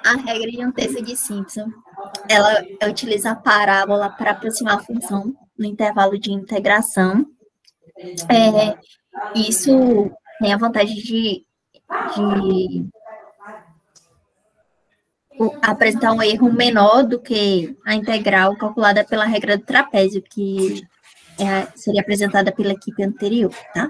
A regra de um terço de Simpson, ela utiliza a parábola para aproximar a função no intervalo de integração. Isso tem a vantagem de apresentar um erro menor do que a integral calculada pela regra do trapézio, que seria apresentada pela equipe anterior, tá?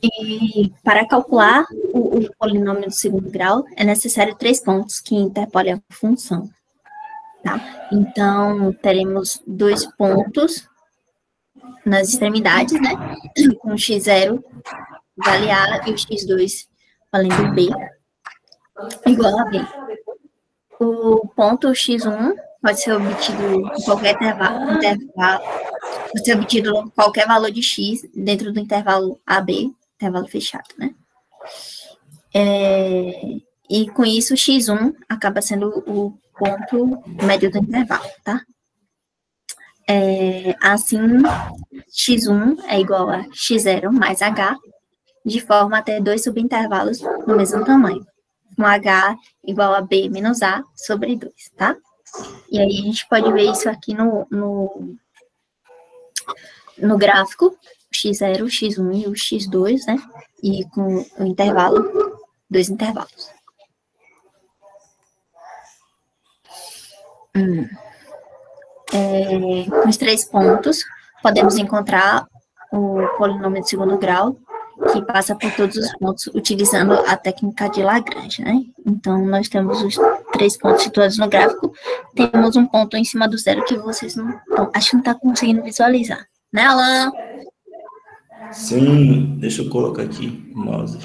E para calcular o polinômio do segundo grau, é necessário 3 pontos que interpolem a função, tá? Então, teremos 2 pontos nas extremidades, né? Com o x0 vale A e o x2 valendo B, igual a B. O ponto x1 pode ser obtido em qualquer intervalo, pode ser obtido qualquer valor de x dentro do intervalo AB, intervalo fechado, né? E com isso, x1 acaba sendo o ponto médio do intervalo, tá? Assim, x1 é igual a x0 mais h, de forma a ter 2 subintervalos no mesmo tamanho, com h igual a b menos a sobre 2, tá? E aí a gente pode ver isso aqui no gráfico, x0, x1 e o x2, né? E com o intervalo, 2 intervalos. Com os 3 pontos, podemos encontrar o polinômio de segundo grau, que passa por todos os pontos utilizando a técnica de Lagrange, né? Então, nós temos os 3 pontos situados no gráfico, temos um ponto em cima do zero que vocês não acho que não está conseguindo visualizar, né, Alan? Sim, deixa eu colocar aqui o mouse.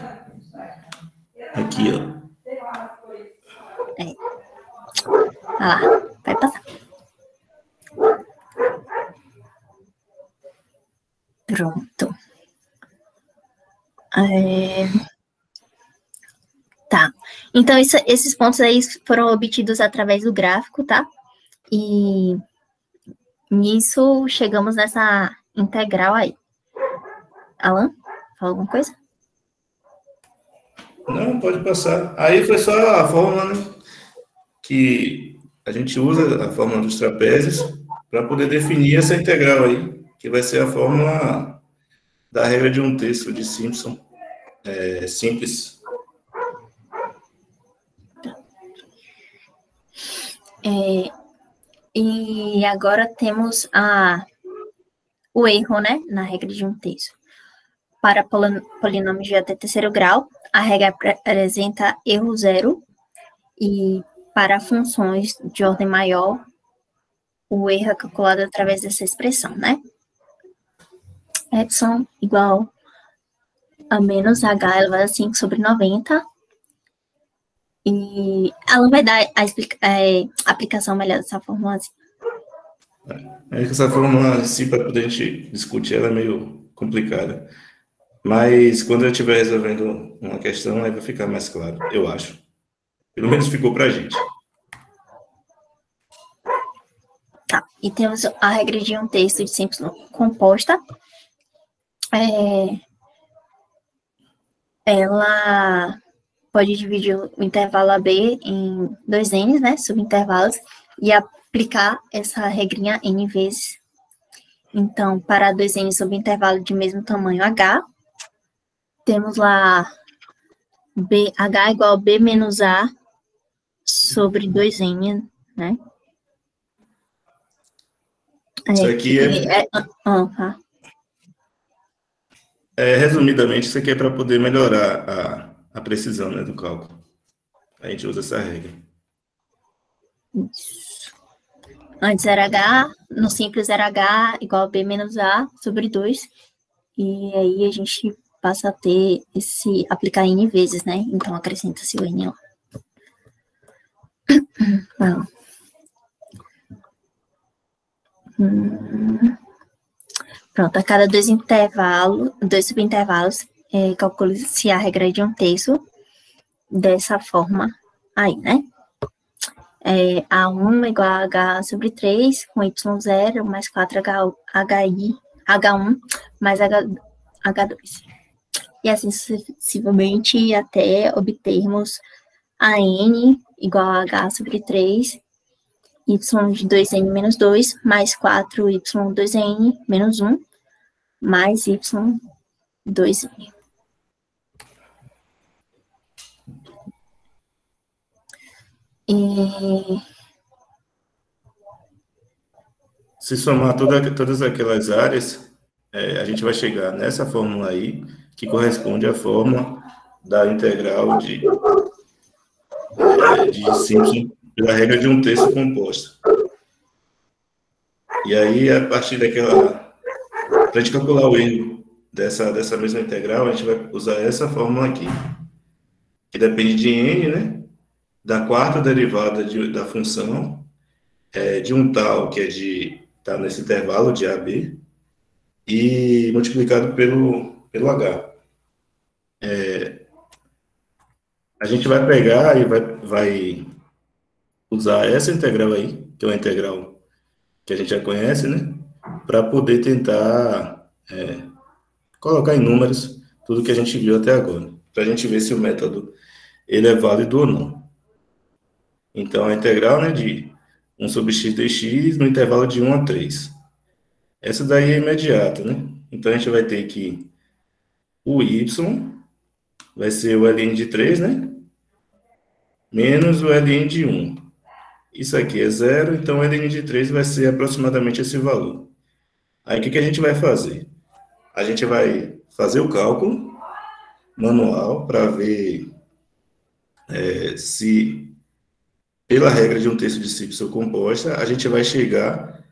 Aqui, ó. Olha lá, vai passar. Pronto. Tá. Então, esses pontos aí foram obtidos através do gráfico, tá? E nisso chegamos nessa integral aí. Alan, fala alguma coisa? Não, pode passar. Aí foi só a fórmula, né? Que a gente usa a fórmula dos trapézios para poder definir essa integral aí, que vai ser a fórmula da regra de um terço de Simpson, simples. E agora temos o erro, né, na regra de um terço. Para polinômios de até terceiro grau, a regra apresenta erro zero, e para funções de ordem maior, o erro é calculado através dessa expressão, né? Epsilon igual a menos h elevado a 5 sobre 90. E ela vai dar a aplicação melhor dessa fórmula assim. Essa fórmula, assim, para poder a gente discutir, ela é meio complicada. Mas quando eu estiver resolvendo uma questão, aí vai ficar mais claro, eu acho. Pelo menos ficou para a gente. Tá, e temos a regra de um terço de Simpson composta. Ela pode dividir o intervalo AB em 2 n's, né, subintervalos, e aplicar essa regrinha n vezes. Então, para 2 n subintervalo de mesmo tamanho h, temos lá h igual a b menos a sobre 2n, né? Isso aqui resumidamente, isso aqui é para poder melhorar a precisão, né, do cálculo. A gente usa essa regra. Isso. Antes era h, no simples era h igual a b menos a sobre 2, e aí a gente passa a ter aplicar n vezes, né? Então acrescenta-se o n lá. Bom. Pronto, a cada 2 subintervalos, calcula-se a regra de um terço dessa forma aí, né? A1 igual a H sobre 3, com Y0, mais 4H1, mais H2. E assim sucessivamente até obtermos a n igual a h sobre 3, y de 2n menos 2, mais 4y 2n menos 1, mais y 2n. E Se somar todas aquelas áreas, a gente vai chegar nessa fórmula aí, que corresponde à fórmula da integral de simples pela regra de um terço composta. E aí, a partir daquela... Para a gente calcular o erro dessa mesma integral, a gente vai usar essa fórmula aqui, que depende de n, né? Da quarta derivada da função, de um tal, que está nesse intervalo de AB, e multiplicado pelo H. A gente vai pegar e vai usar essa integral aí, que é uma integral que a gente já conhece, né? Para poder tentar colocar em números tudo que a gente viu até agora, para a gente ver se o método ele é válido ou não. Então, a integral, né, de 1 sobre x dx no intervalo de 1 a 3. Essa daí é imediata, né? Então, a gente vai ter que o y vai ser o ln de 3, né? Menos o ln de 1. Isso aqui é zero, então o ln de 3 vai ser aproximadamente esse valor. Aí, o que a gente vai fazer? A gente vai fazer o cálculo manual para ver se, pela regra de um terço de Simpson composta, a gente vai chegar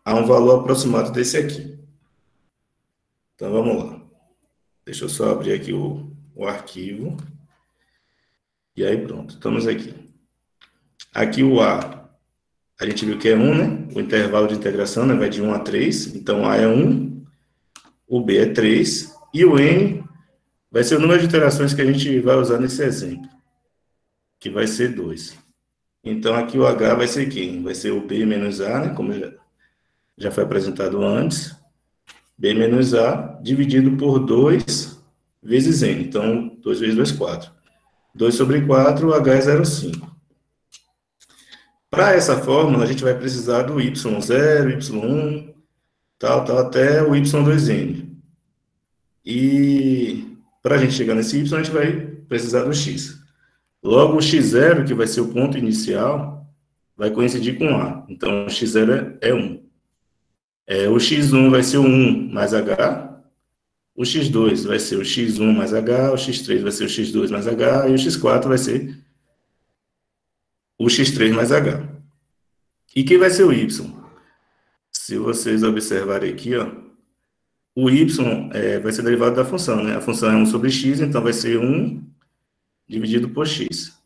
a um valor aproximado desse aqui. Então, vamos lá. Deixa eu só abrir aqui o arquivo. E aí, pronto, estamos aqui. Aqui o a gente viu que é 1, né? O intervalo de integração, né, vai de 1 a 3. Então, A é 1, o B é 3, e o N vai ser o número de iterações que a gente vai usar nesse exemplo, que vai ser 2. Então, aqui o H vai ser quem? Vai ser o B menos A, né? Como já foi apresentado antes. B menos A dividido por 2 vezes N. Então, 2 vezes 2, 4. 2 sobre 4, o H é 0,5. Para essa fórmula, a gente vai precisar do y0, y1, tal, até o y2n. E para a gente chegar nesse y, a gente vai precisar do x. Logo, o x0, que vai ser o ponto inicial, vai coincidir com A. Então, o x0 é 1. O x1 vai ser o 1 mais h, o x2 vai ser o x1 mais h, o x3 vai ser o x2 mais h, e o x4 vai ser o x3 mais h. E quem vai ser o y? Se vocês observarem aqui, ó, o y vai ser derivado da função, né? A função é 1 sobre x, então vai ser 1 dividido por x.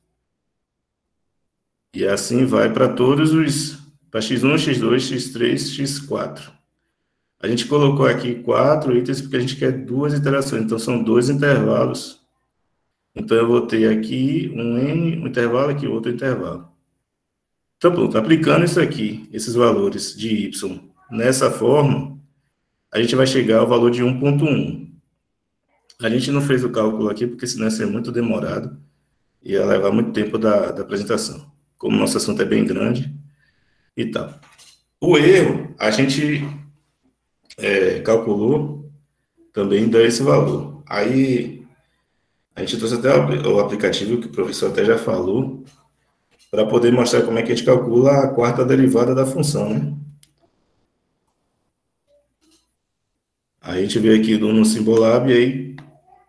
E assim vai para todos para x1, x2, x3, x4. A gente colocou aqui 4 itens porque a gente quer 2 iterações, então são 2 intervalos. Então eu vou ter aqui um intervalo, aqui outro intervalo. Então pronto, aplicando isso aqui, esses valores de y nessa forma, a gente vai chegar ao valor de 1,1. A gente não fez o cálculo aqui, porque senão ia ser muito demorado, ia levar muito tempo da apresentação, como o nosso assunto é bem grande e tal. O erro, a gente calculou também dá esse valor. Aí, a gente trouxe até o aplicativo, que o professor até já falou, para poder mostrar como é que a gente calcula a quarta derivada da função, né? Aí a gente veio aqui no Symbolab e aí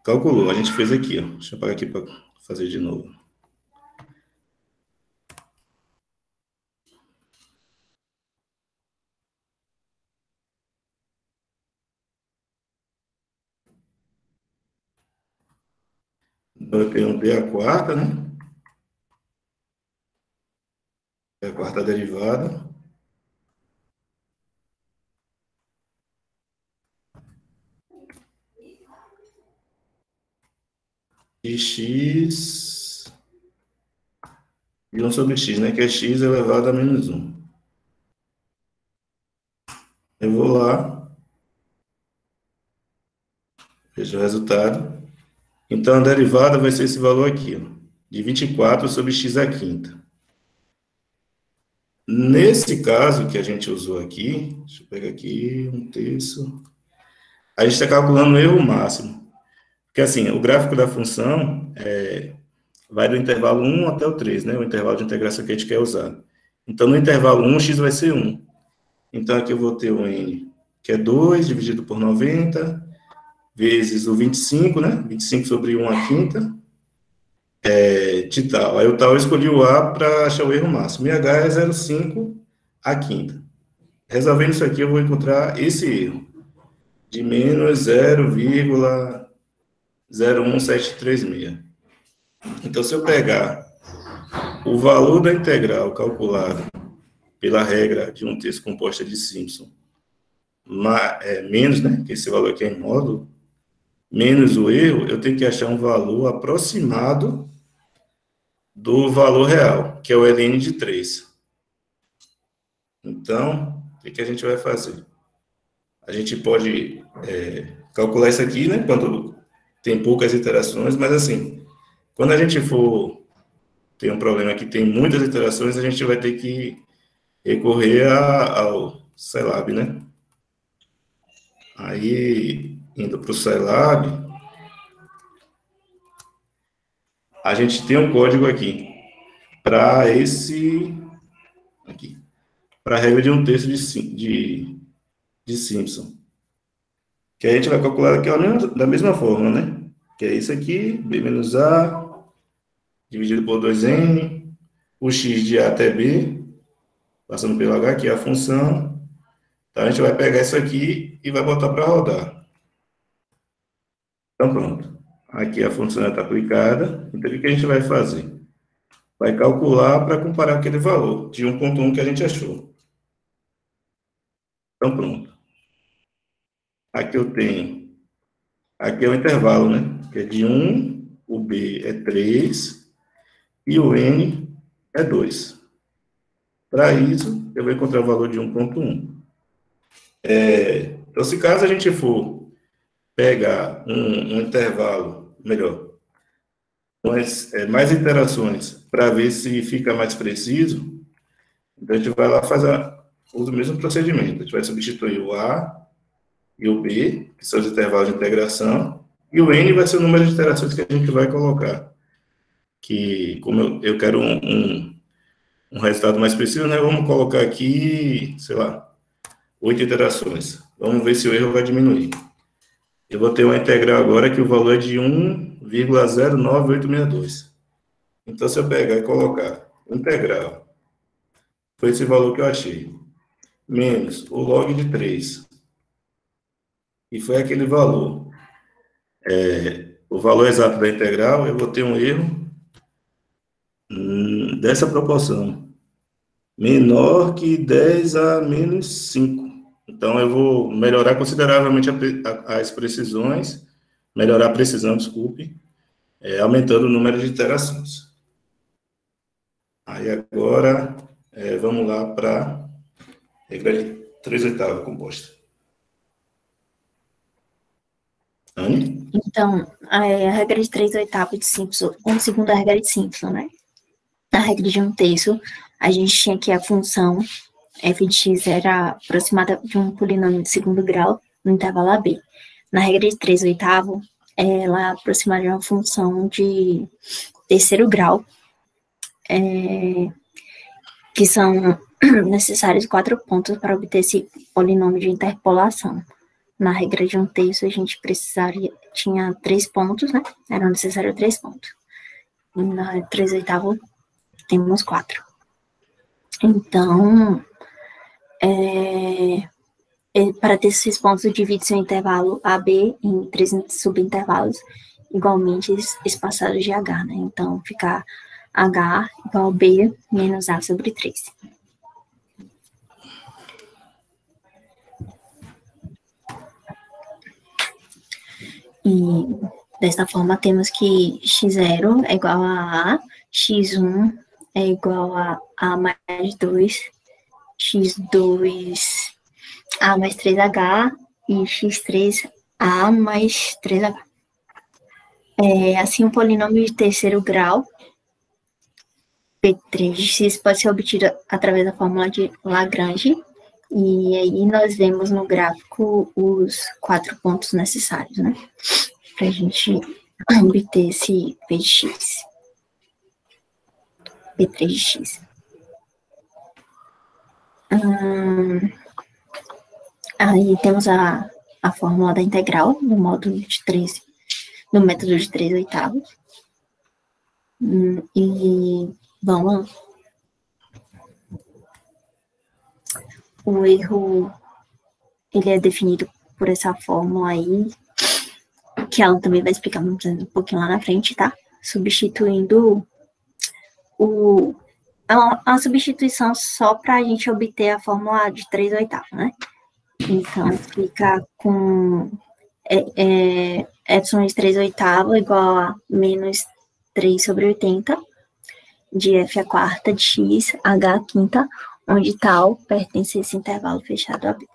calculou. A gente fez aqui, ó. Deixa eu apagar aqui para fazer de novo. Então, eu perguntei a quarta, né? A quarta derivada. De x de 1 sobre x, né? Que é x elevado a menos 1. Eu vou lá, vejo o resultado. Então, a derivada vai ser esse valor aqui, ó. de 24 sobre x à quinta. Nesse caso que a gente usou aqui, deixa eu pegar aqui um terço, a gente está calculando o erro máximo. Porque assim, o gráfico da função vai do intervalo 1 até o 3, né? O intervalo de integração que a gente quer usar. Então, no intervalo 1, x vai ser 1. Então, aqui eu vou ter o n, que é 2 dividido por 90, vezes o 25, né? 25 sobre 1 à quinta, de tal. Aí o tal eu escolhi o A para achar o erro máximo. E H é 0,5 à quinta. Resolvendo isso aqui, eu vou encontrar esse erro, de menos 0,01736. Então, se eu pegar o valor da integral calculado pela regra de um terço composta de Simpson, menos, né, que esse valor aqui é em módulo, menos o erro, eu tenho que achar um valor aproximado do valor real, que é o ln de 3. Então, o que a gente vai fazer? A gente pode calcular isso aqui, né, quando tem poucas iterações, mas assim, quando a gente for ter um problema que tem muitas iterações, a gente vai ter que recorrer ao Scilab, né? Aí, indo para o Scilab, a gente tem um código aqui para para a regra de um terço de Simpson, que a gente vai calcular aqui da mesma forma, né? Que é isso aqui, b menos a, dividido por 2n, o x de a até b, passando pelo h, que é a função. Então, a gente vai pegar isso aqui e vai botar para rodar. Então, pronto. Aqui a função já está aplicada. Então, o que a gente vai fazer? Vai calcular para comparar aquele valor de 1,1 que a gente achou. Então, pronto. Aqui eu tenho... Aqui é o intervalo, né? Que é de 1, o B é 3 e o N é 2. Para isso, eu vou encontrar o valor de 1,1. Então, se caso a gente for pegar um intervalo, melhor, mais interações, para ver se fica mais preciso, então a gente vai lá usa o mesmo procedimento. A gente vai substituir o A e o B, que são os intervalos de integração, e o N vai ser o número de iterações que a gente vai colocar. Que, como eu quero um resultado mais preciso, né, vamos colocar aqui, sei lá, 8 iterações. Vamos ver se o erro vai diminuir. Eu vou ter uma integral agora que o valor é de 1,09862. Então, se eu pegar e colocar integral, foi esse valor que eu achei, menos o log de 3, e foi aquele valor. O valor exato da integral, eu vou ter um erro dessa proporção, menor que 10 a menos 5. Então, eu vou melhorar consideravelmente as precisões, melhorar a precisão, desculpe, aumentando o número de iterações. Aí, agora, vamos lá para a regra de 3/8 composta. Anne? Então, a regra de 3/8 de Simpson, ou segundo a regra de Simpson, né? Na regra de um terço, a gente tinha que a função f de x era aproximada de um polinômio de segundo grau no intervalo AB. Na regra de 3/8, ela é aproximada de uma função de terceiro grau, que são necessários 4 pontos para obter esse polinômio de interpolação. Na regra de um terço, a gente tinha 3 pontos, né? Eram necessários 3 pontos. E na 3/8, temos 4. Então, para ter esses pontos, divide-se o intervalo AB em 3 subintervalos igualmente espaçados de H, né? Então, fica H igual a B menos A sobre 3. E, desta forma, temos que x0 é igual a A, x1 é igual a A mais 2, x2 A mais 3H e x3 A mais 3H. Assim, o polinômio de terceiro grau P3 de x pode ser obtido através da fórmula de Lagrange, e aí nós vemos no gráfico os 4 pontos necessários, né, para a gente obter esse P de x, P3 de x. Aí temos a fórmula da integral do módulo de 3, do método de 3/8. E vamos lá. O erro, ele é definido por essa fórmula aí, que ela também vai explicar um pouquinho lá na frente, tá? Substituindo a substituição só para a gente obter a fórmula de 3/8, né? Então, fica com epsilon de 3/8 igual a menos 3/80 de f à quarta de x, h à quinta, onde tal pertence a esse intervalo fechado AB.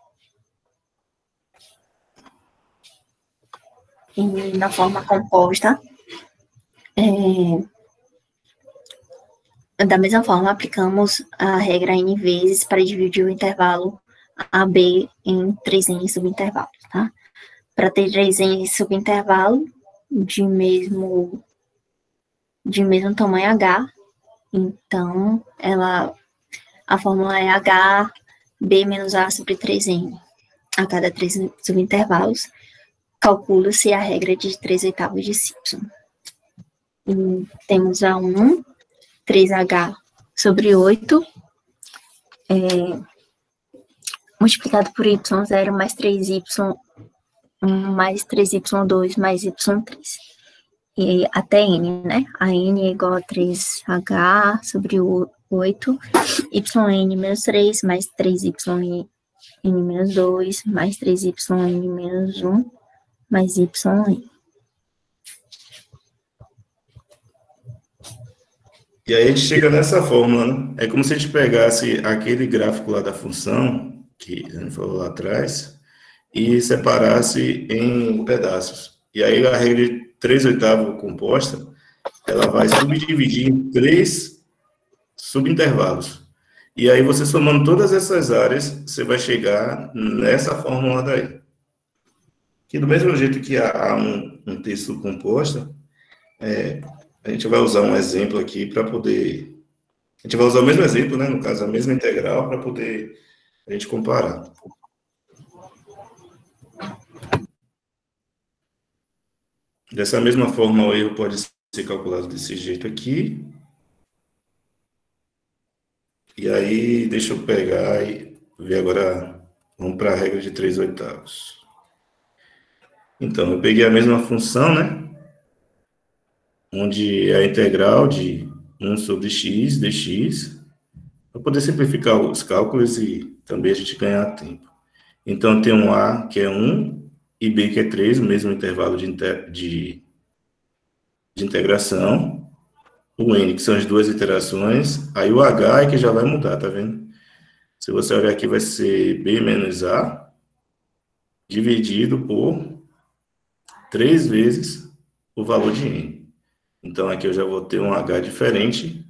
E na forma composta, da mesma forma, aplicamos a regra N vezes para dividir o intervalo AB em 3N subintervalos, tá? Para ter 3N subintervalo de mesmo tamanho H, então a fórmula é HB menos A sobre 3N. A cada 3 subintervalos, calcula-se a regra de 3/8 de Y. E temos A1, 3H sobre 8, multiplicado por Y0 mais 3Y1 mais 3Y2 mais Y3. E até N, né? A N é igual a 3H sobre 8, YN menos 3 mais 3YN menos 2 mais 3YN menos 1 mais YN. E aí a gente chega nessa fórmula, né? É como se a gente pegasse aquele gráfico lá da função, que a gente falou lá atrás, e separasse em pedaços. E aí a regra de 3/8 composta, ela vai subdividir em 3 subintervalos. E aí você somando todas essas áreas, você vai chegar nessa fórmula daí. Que do mesmo jeito que há um texto composto, a gente vai usar um exemplo aqui para poder... A gente vai usar o mesmo exemplo, né? No caso, a mesma integral, para poder a gente comparar. Dessa mesma forma, o erro pode ser calculado desse jeito aqui. E aí, deixa eu pegar e ver agora... Vamos para a regra de 3/8. Então, eu peguei a mesma função, né? Onde é a integral de 1 sobre x dx, para poder simplificar os cálculos e também a gente ganhar tempo. Então, tem um A, que é 1, e B, que é 3, o mesmo intervalo de integração, o N, que são as duas iterações, aí o H é que já vai mudar, tá vendo? Se você olhar aqui, vai ser B menos A, dividido por 3 vezes o valor de N. Então, aqui eu já vou ter um H diferente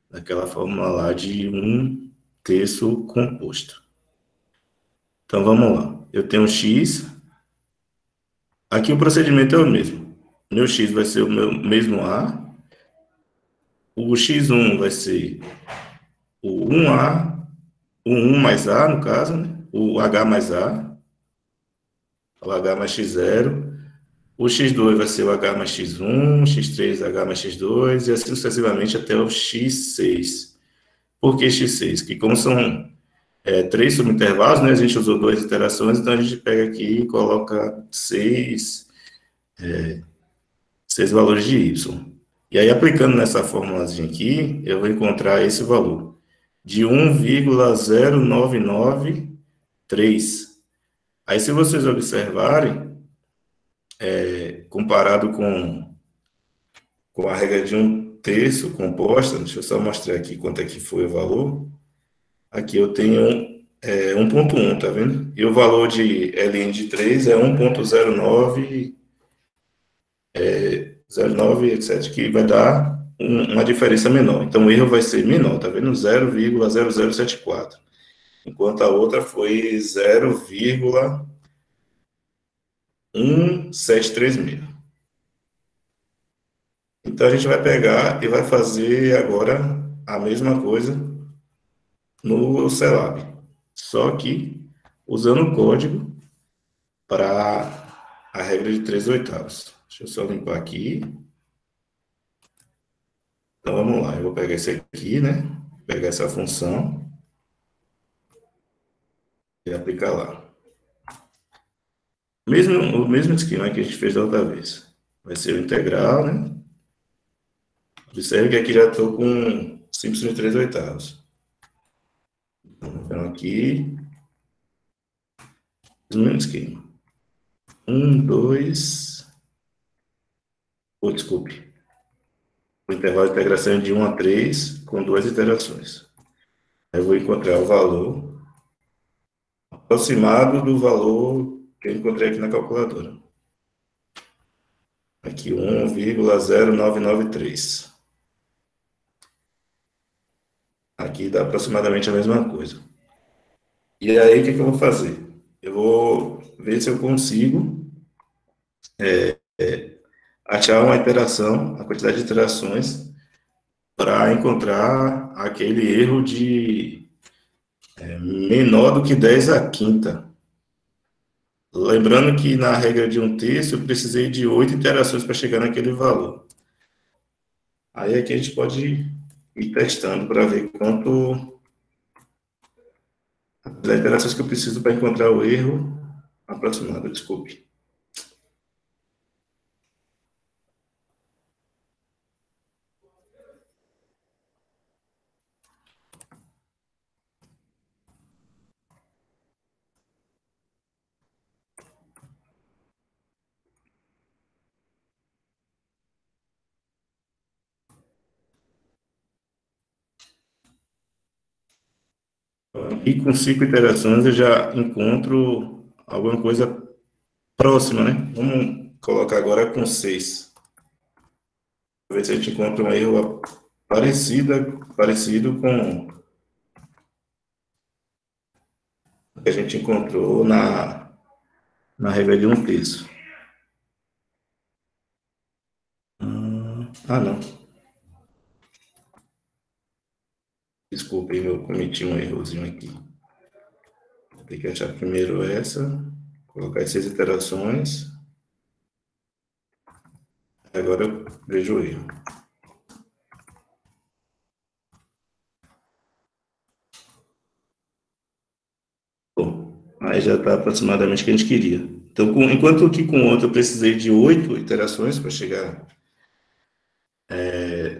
daquela fórmula lá de 1/3 composto. Então, vamos lá. Eu tenho x. Aqui o procedimento é o mesmo. Meu x vai ser o meu mesmo A. O x1 vai ser o 1A, o 1 mais A, no caso, né? O H mais A. O H mais x0. O x2 vai ser o H mais x1, x3, H mais x2, e assim sucessivamente até o x6. Por que x6? Que como são 3 subintervalos, né, a gente usou 2 iterações, então a gente pega aqui e coloca 6 valores de y. E aí, aplicando nessa formulazinha aqui, eu vou encontrar esse valor, de 1,0993. Aí, se vocês observarem, comparado com a regra de 1/3 composta, deixa eu só mostrar aqui quanto é que foi o valor. Aqui eu tenho 1.1, tá vendo? E o valor de Ln de 3 é 1.09, 09, etc., que vai dar uma diferença menor. Então, o erro vai ser menor, tá vendo? 0,0074. Enquanto a outra foi 0,1736. Então, a gente vai pegar e vai fazer agora a mesma coisa no Celab. Só que usando o código para a regra de 3/8. Deixa eu só limpar aqui. Então, vamos lá. Eu vou pegar esse aqui, né? Pegar essa função e aplicar lá. O mesmo esquema que a gente fez da outra vez. Vai ser o integral, né? Observe que aqui já estou com simples de 3/8. Então, aqui, o mesmo esquema. 1, 2... desculpe. O intervalo de integração é de 1 a 3, com duas iterações. Eu vou encontrar o valor aproximado do valor que eu encontrei aqui na calculadora. Aqui, 1,0993. Aqui dá aproximadamente a mesma coisa. E aí, o que eu vou fazer? Eu vou ver se eu consigo achar uma iteração, a quantidade de iterações, para encontrar aquele erro de menor do que 10 à quinta. Lembrando que na regra de 1/3, eu precisei de 8 iterações para chegar naquele valor. Aí aqui a gente pode ir testando para ver quanto das iterações que eu preciso para encontrar o erro aproximado, desculpe. E com 5 iterações eu já encontro alguma coisa próxima, né? Vamos colocar agora com 6. Ver se a gente encontra um erro parecido com o que a gente encontrou na regra de 1/3. Não. Desculpe, eu cometi um errozinho aqui. Tem que achar primeiro essa, colocar as 6 iterações. Agora eu vejo o erro. Bom, aí já está aproximadamente o que a gente queria. Então, enquanto que com o outro eu precisei de 8 iterações para chegar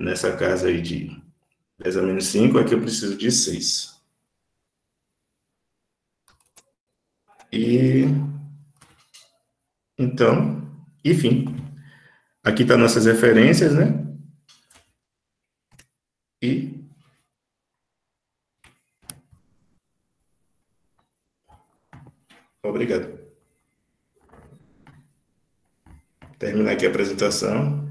nessa casa aí de 10 a menos 5, aqui eu preciso de 6. E, então, enfim, aqui estão nossas referências, né? E obrigado. Terminar aqui a apresentação.